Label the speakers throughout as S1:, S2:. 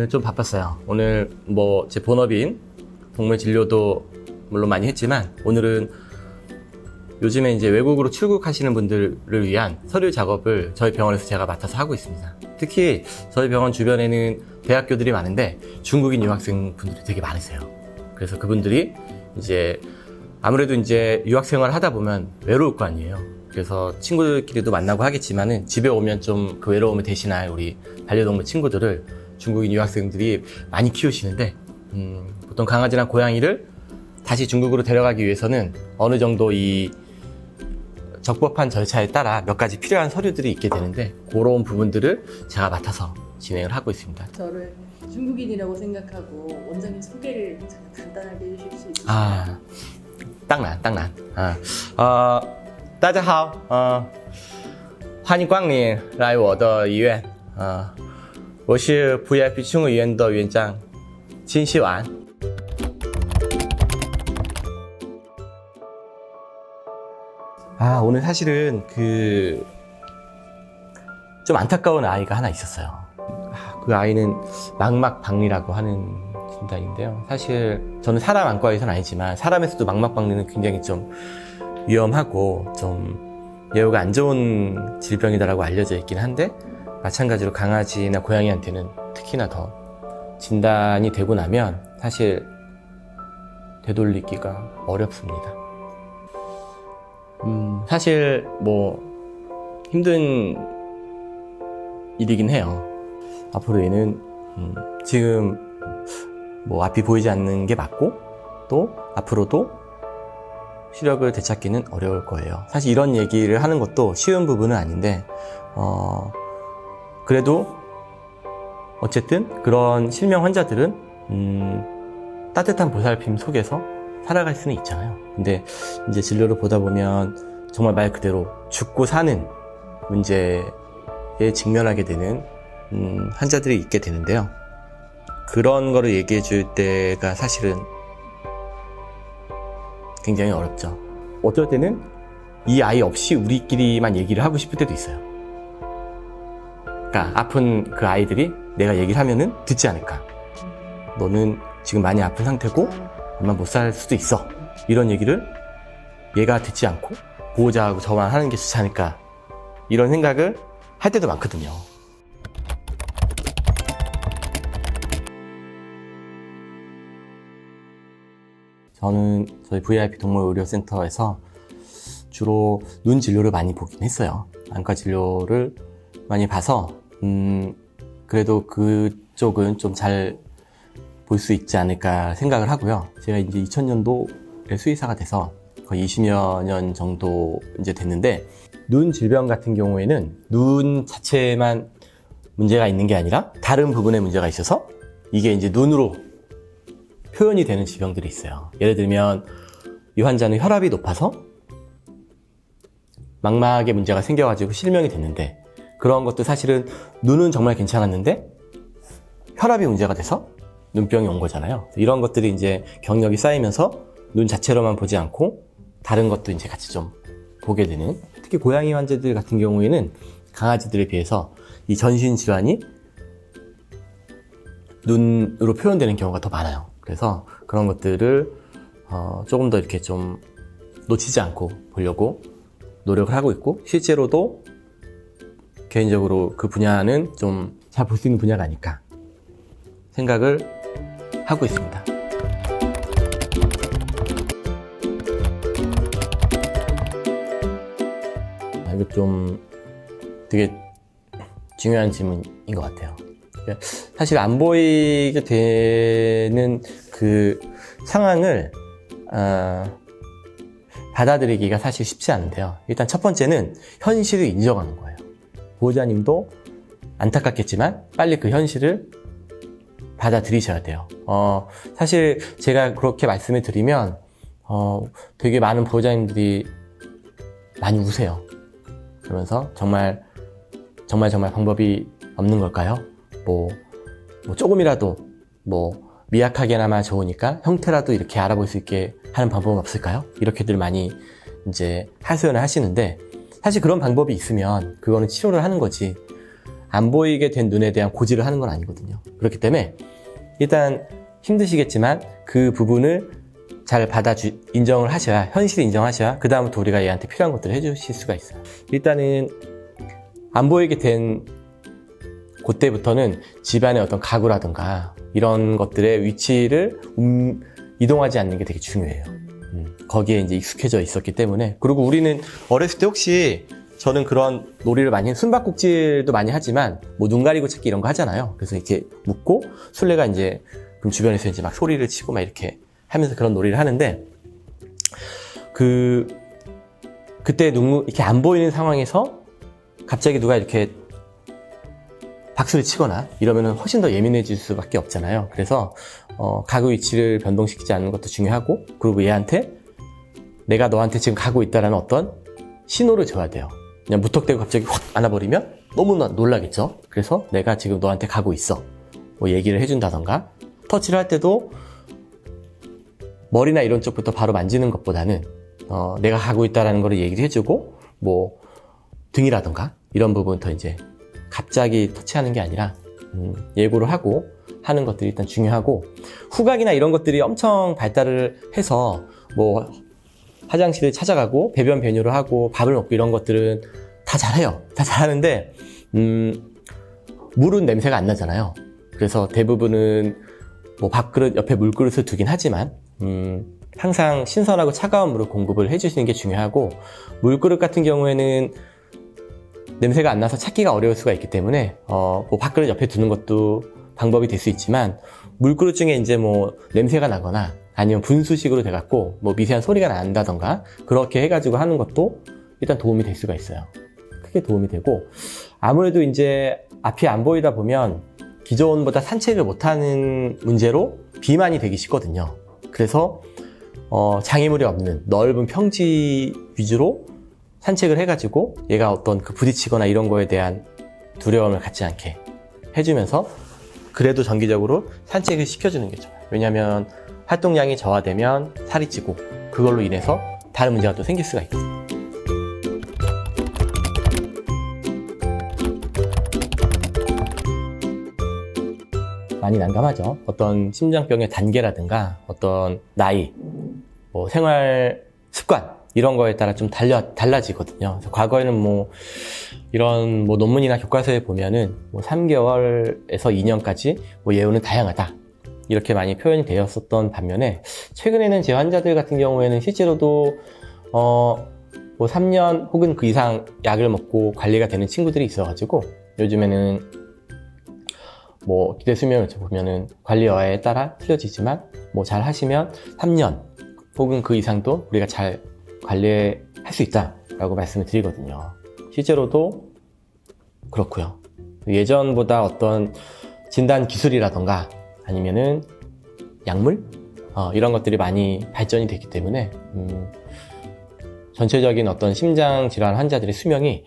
S1: 오늘 좀 바빴어요. 오늘 뭐 제 본업인 동물 진료도 물론 많이 했지만 오늘은 요즘에 이제 외국으로 출국하시는 분들을 위한 서류 작업을 저희 병원에서 제가 맡아서 하고 있습니다. 특히 저희 병원 주변에는 대학교들이 많은데 중국인 유학생 분들이 되게 많으세요. 그래서 그분들이 이제 아무래도 이제 유학생활 하다 보면 외로울 거 아니에요. 그래서 친구들끼리도 만나고 하겠지만은 집에 오면 좀 그 외로움을 대신할 우리 반려동물 친구들을 중국인 유학생들이 많이 키우시는데 보통 강아지나 고양이를 다시 중국으로 데려가기 위해서는 어느 정도 이 적법한 절차에 따라 몇 가지 필요한 서류들이 있게 되는데 그런 부분들을 제가 맡아서 진행을 하고 있습니다.
S2: 저를 중국인이라고 생각하고 원장님 소개를 간단하게 해주실 수 있으세요?
S1: 当然大家好欢迎光临来我的医院我是VIP动物医院的院长金希完 오늘 사실은 좀 안타까운 아이가 하나 있었어요. 그 아이는 망막박리라고 하는 진단인데요. 사실 저는 사람 안과에서는 아니지만 사람에서도 망막박리는 굉장히 좀 위험하고 좀 예후가 안 좋은 질병이다라고 알려져 있긴 한데 마찬가지로 강아지나 고양이한테는 특히나 더 진단이 되고 나면 사실 되돌리기가 어렵습니다. 사실 뭐 힘든 일이긴 해요. 앞으로 얘는 지금 뭐 앞이 보이지 않는 게 맞고 또 앞으로도 시력을 되찾기는 어려울 거예요. 사실 이런 얘기를 하는 것도 쉬운 부분은 아닌데 그래도 어쨌든 그런 실명 환자들은 따뜻한 보살핌 속에서 살아갈 수는 있잖아요. 근데 이제 진료를 보다 보면 정말 말 그대로 죽고 사는 문제에 직면하게 되는 환자들이 있게 되는데요. 그런 거를 얘기해 줄 때가 사실은 굉장히 어렵죠. 어떨 때는 이 아이 없이 우리끼리만 얘기를 하고 싶을 때도 있어요. 그러니까 아픈 그 아이들이 내가 얘기를 하면은 듣지 않을까. 너는 지금 많이 아픈 상태고 아마 못 살 수도 있어. 이런 얘기를 얘가 듣지 않고 보호자하고 저만 하는 게 좋지 않을까. 이런 생각을 할 때도 많거든요. 저는 저희 VIP 동물의료센터에서 주로 눈 진료를 많이 보긴 했어요. 안과 진료를 많이 봐서 그래도 그쪽은 좀 잘 볼 수 있지 않을까 생각을 하고요. 제가 이제 2000년도에 수의사가 돼서 거의 20여 년 정도 이제 됐는데 눈 질병 같은 경우에는 눈 자체만 문제가 있는 게 아니라 다른 부분에 문제가 있어서 이게 이제 눈으로 표현이 되는 질병들이 있어요. 예를 들면 이 환자는 혈압이 높아서 망막에 문제가 생겨가지고 실명이 됐는데 그런 것도 사실은 눈은 정말 괜찮았는데 혈압이 문제가 돼서 눈병이 온 거잖아요. 이런 것들이 이제 경력이 쌓이면서 눈 자체로만 보지 않고 다른 것도 이제 같이 좀 보게 되는, 특히 고양이 환자들 같은 경우에는 강아지들에 비해서 이 전신 질환이 눈으로 표현되는 경우가 더 많아요. 그래서 그런 것들을 조금 더 이렇게 좀 놓치지 않고 보려고 노력을 하고 있고, 실제로도 개인적으로 그 분야는 좀 잘 볼 수 있는 분야가 아닐까 생각을 하고 있습니다. 이거 좀 되게 중요한 질문인 것 같아요. 사실 안 보이게 되는 그 상황을 받아들이기가 사실 쉽지 않은데요. 일단 첫 번째는 현실을 인정하는 거예요. 보호자님도 안타깝겠지만 빨리 그 현실을 받아들이셔야 돼요. 사실 제가 그렇게 말씀을 드리면 되게 많은 보호자님들이 많이 우세요. 그러면서 정말 방법이 없는 걸까요? 뭐 조금이라도 미약하게나마 좋으니까 형태라도 이렇게 알아볼 수 있게 하는 방법은 없을까요? 이렇게들 많이 이제 하소연을 하시는데, 사실 그런 방법이 있으면 그거는 치료를 하는 거지. 안 보이게 된 눈에 대한 고지를 하는 건 아니거든요. 그렇기 때문에 일단 힘드시겠지만 그 부분을 잘 인정을 하셔야, 현실을 인정하셔야 그 다음부터 우리가 얘한테 필요한 것들을 해주실 수가 있어요. 일단은 안 보이게 된 그때부터는 집안의 어떤 가구라든가 이런 것들의 위치를 이동하지 않는 게 되게 중요해요. 거기에 이제 익숙해져 있었기 때문에. 그리고 우리는 어렸을 때 혹시 저는 그런 놀이를 많이 숨바꼭질도 많이 하지만 뭐 눈 가리고 찾기 이런 거 하잖아요. 그래서 이렇게 묶고 술래가 이제 그럼 주변에서 이제 막 소리를 치고 막 이렇게 하면서 그런 놀이를 하는데 그때 이렇게 안 보이는 상황에서 갑자기 누가 이렇게 박수를 치거나 이러면은 훨씬 더 예민해질 수밖에 없잖아요. 그래서 가구 위치를 변동시키지 않는 것도 중요하고, 그리고 얘한테 내가 너한테 지금 가고 있다라는 어떤 신호를 줘야 돼요. 그냥 무턱대고 갑자기 확 안아버리면 너무나 놀라겠죠. 그래서 내가 지금 너한테 가고 있어, 뭐 얘기를 해준다던가, 터치를 할 때도 머리나 이런 쪽부터 바로 만지는 것보다는 내가 가고 있다라는 걸 얘기를 해주고, 뭐 등이라던가 이런 부분부터 이제 갑자기 터치하는 게 아니라 예고를 하고 하는 것들이 일단 중요하고, 후각이나 이런 것들이 엄청 발달을 해서 뭐 화장실을 찾아가고 배변 배뇨를 하고 밥을 먹고 이런 것들은 다 잘해요. 다 잘하는데 물은 냄새가 안 나잖아요. 그래서 대부분은 뭐 밥그릇 옆에 물그릇을 두긴 하지만 항상 신선하고 차가운 물을 공급을 해주시는 게 중요하고, 물그릇 같은 경우에는 냄새가 안 나서 찾기가 어려울 수가 있기 때문에 뭐 밥그릇 옆에 두는 것도 방법이 될 수 있지만, 물그릇 중에 이제 뭐 냄새가 나거나 아니면 분수식으로 돼갖고 뭐 미세한 소리가 난다던가 그렇게 해가지고 하는 것도 일단 도움이 될 수가 있어요. 크게 도움이 되고, 아무래도 이제 앞이 안 보이다 보면 기존보다 산책을 못하는 문제로 비만이 되기 쉽거든요. 그래서 장애물이 없는 넓은 평지 위주로 산책을 해가지고 얘가 어떤 그 부딪히거나 이런 거에 대한 두려움을 갖지 않게 해주면서 그래도 정기적으로 산책을 시켜주는 게 좋아요. 왜냐하면 활동량이 저하되면 살이 찌고 그걸로 인해서 다른 문제가 또 생길 수가 있거든요. 많이 난감하죠. 어떤 심장병의 단계라든가 어떤 나이, 뭐 생활 습관 이런 거에 따라 좀 달라지거든요. 그래서 과거에는 뭐 이런 뭐 논문이나 교과서에 보면은 뭐 3개월에서 2년까지 뭐 예후는 다양하다, 이렇게 많이 표현이 되었었던 반면에, 최근에는 제 환자들 같은 경우에는 실제로도 뭐 3년 혹은 그 이상 약을 먹고 관리가 되는 친구들이 있어가지고, 요즘에는 뭐 기대 수명을 보면은 관리 여하에 따라 틀려지지만 뭐 잘 하시면 3년 혹은 그 이상도 우리가 잘 관리할 수 있다라고 말씀을 드리거든요. 실제로도 그렇고요. 예전보다 어떤 진단 기술이라던가 아니면은 약물 이런 것들이 많이 발전이 됐기 때문에 전체적인 어떤 심장 질환 환자들의 수명이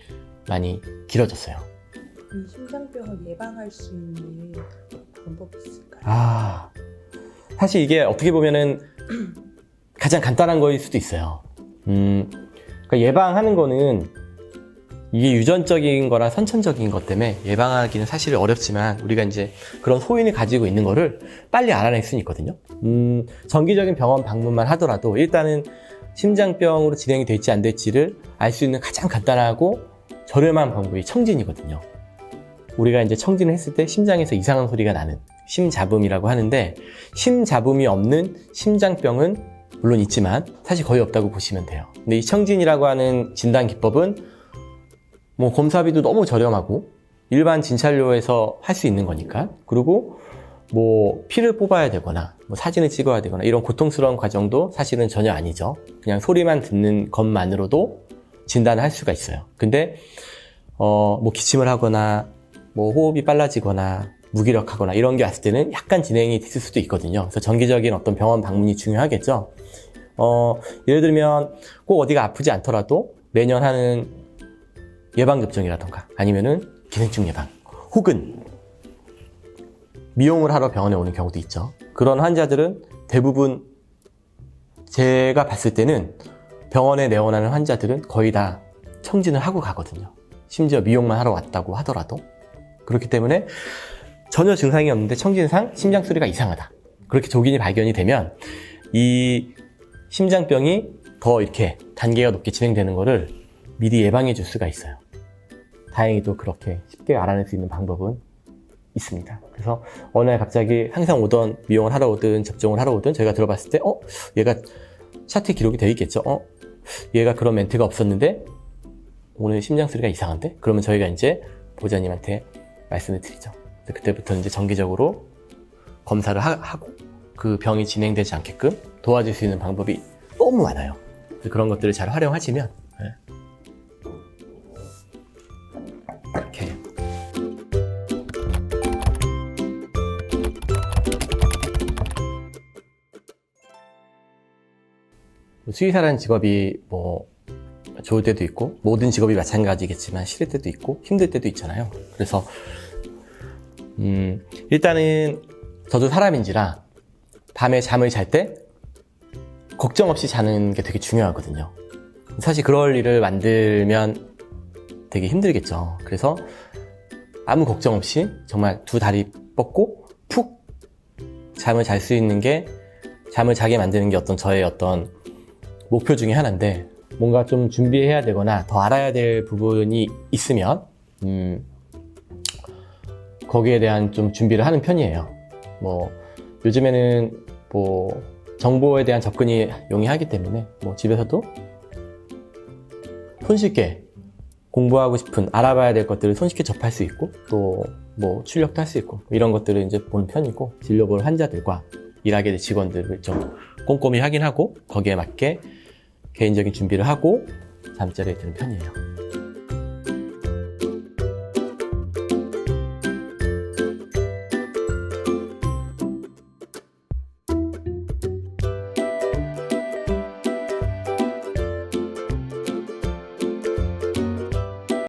S1: 많이 길어졌어요.
S2: 이 심장병을 예방할 수 있는 방법이 있을까요?
S1: 사실 이게 어떻게 보면은 가장 간단한 거일 수도 있어요. 그러니까 예방하는 거는 이게 유전적인 거랑 선천적인 것 때문에 예방하기는 사실 어렵지만, 우리가 이제 그런 소인을 가지고 있는 거를 빨리 알아낼 수는 있거든요. 정기적인 병원 방문만 하더라도 일단은 심장병으로 진행이 될지 안 될지를 알 수 있는 가장 간단하고 저렴한 방법이 청진이거든요. 우리가 이제 청진을 했을 때 심장에서 이상한 소리가 나는 심잡음이라고 하는데, 심잡음이 없는 심장병은 물론 있지만 사실 거의 없다고 보시면 돼요. 근데 이 청진이라고 하는 진단 기법은 뭐 검사비도 너무 저렴하고 일반 진찰료에서 할 수 있는 거니까, 그리고 뭐 피를 뽑아야 되거나 뭐 사진을 찍어야 되거나 이런 고통스러운 과정도 사실은 전혀 아니죠. 그냥 소리만 듣는 것만으로도 진단을 할 수가 있어요. 근데 뭐 기침을 하거나 뭐 호흡이 빨라지거나 무기력하거나 이런 게 왔을 때는 약간 진행이 됐을 수도 있거든요. 그래서 정기적인 어떤 병원 방문이 중요하겠죠. 예를 들면 꼭 어디가 아프지 않더라도 매년 하는 예방접종이라던가 아니면은 기생충 예방, 혹은 미용을 하러 병원에 오는 경우도 있죠. 그런 환자들은 대부분 제가 봤을 때는 병원에 내원하는 환자들은 거의 다 청진을 하고 가거든요. 심지어 미용만 하러 왔다고 하더라도. 그렇기 때문에 전혀 증상이 없는데 청진상 심장 소리가 이상하다. 그렇게 조gin이 발견이 되면 이 심장병이 더 이렇게 단계가 높게 진행되는 거를 미리 예방해 줄 수가 있어요. 다행히도 그렇게 쉽게 알아낼 수 있는 방법은 있습니다. 그래서 어느 날 갑자기 항상 오던 미용을 하러 오든 접종을 하러 오든 저희가 들어봤을 때 얘가 차트 기록이 되어 있겠죠. 얘가 그런 멘트가 없었는데 오늘 심장 소리가 이상한데? 그러면 저희가 이제 보호자님한테 말씀을 드리죠. 그때부터 이제 정기적으로 검사를 하고 그 병이 진행되지 않게끔 도와줄 수 있는 방법이 너무 많아요. 그런 것들을 잘 활용하시면 이렇게 수의사라는 직업이 뭐 좋을 때도 있고 모든 직업이 마찬가지겠지만 싫을 때도 있고 힘들 때도 있잖아요. 그래서 일단은 저도 사람인지라 밤에 잠을 잘 때 걱정 없이 자는 게 되게 중요하거든요. 사실 그럴 일을 만들면 되게 힘들겠죠. 그래서 아무 걱정 없이 정말 두 다리 뻗고 푹 잠을 잘 수 있는 게 잠을 자게 만드는 게 저의 어떤 목표 중에 하나인데 뭔가 좀 준비해야 되거나 더 알아야 될 부분이 있으면 거기에 대한 좀 준비를 하는 편이에요. 뭐 요즘에는 뭐 정보에 대한 접근이 용이하기 때문에 뭐 집에서도 손쉽게 공부하고 싶은 알아봐야 될 것들을 손쉽게 접할 수 있고 또 뭐 출력도 할 수 있고 이런 것들을 이제 보는 편이고 진료 볼 환자들과 일하게 될 직원들을 좀 꼼꼼히 확인하고 거기에 맞게 개인적인 준비를 하고 잠자리에 드는 편이에요.